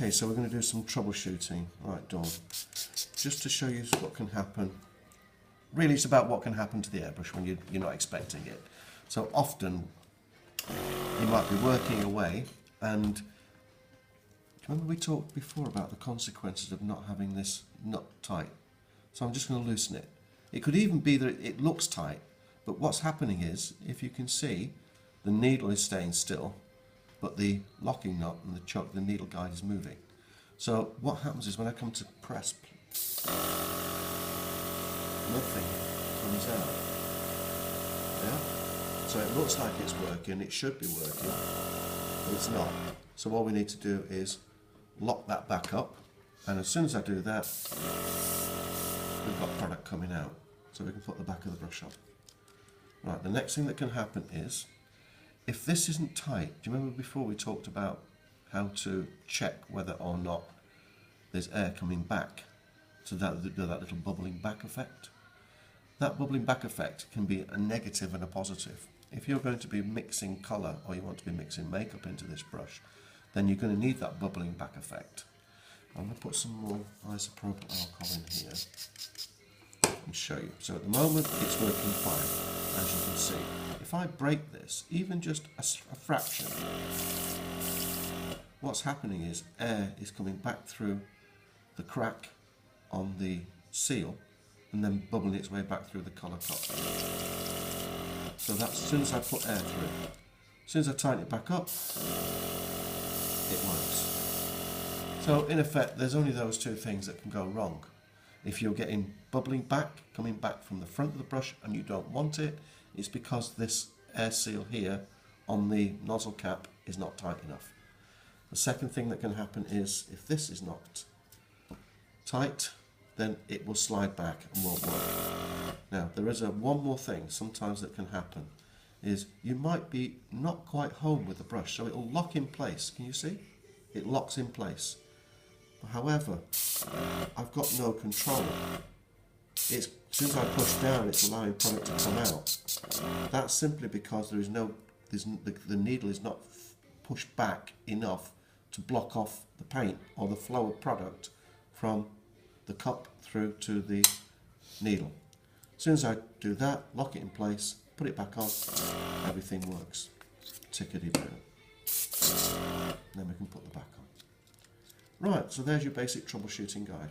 Okay, so we're going to do some troubleshooting. Right, Dawn. Just to show you what can happen. Really, it's about what can happen to the airbrush when you're not expecting it. So often, you might be working away, and do you remember we talked before about the consequences of not having this nut tight? So I'm just going to loosen it. It could even be that it looks tight, but what's happening is, if you can see, the needle is staying still, but the locking nut and the needle guide is moving. So what happens is when I come to press, nothing comes out. Yeah? So it looks like it's working, it should be working, but it's not. So all we need to do is lock that back up, and as soon as I do that, we've got product coming out. So we can put the back of the brush on. Right, the next thing that can happen is, if this isn't tight, do you remember before we talked about how to check whether or not there's air coming back? So that little bubbling back effect. That bubbling back effect can be a negative and a positive. If you're going to be mixing colour, or you want to be mixing makeup into this brush, then you're going to need that bubbling back effect. I'm going to put some more isopropyl alcohol in here and show you. So at the moment it's working fine, as you can see. If I break this, even just a fraction, what's happening is air is coming back through the crack on the seal and then bubbling its way back through the colour cup. So that's as soon as I put air through. As soon as I tighten it back up, it works. So in effect, there's only those two things that can go wrong. If you're getting bubbling back, coming back from the front of the brush and you don't want it, it's because this air seal here on the nozzle cap is not tight enough. The second thing that can happen is, if this is not tight, then it will slide back and won't work. Now, there is one more thing sometimes that can happen, is you might be not quite home with the brush, so it will lock in place. Can you see? It locks in place. However, I've got no control. As soon as I push down, it's allowing product to come out. That's simply because the needle is not pushed back enough to block off the paint or the flow of product from the cup through to the needle. As soon as I do that, lock it in place, put it back on, everything works. Tickety-boo. Then we can put the back on. Right, so there's your basic troubleshooting guide.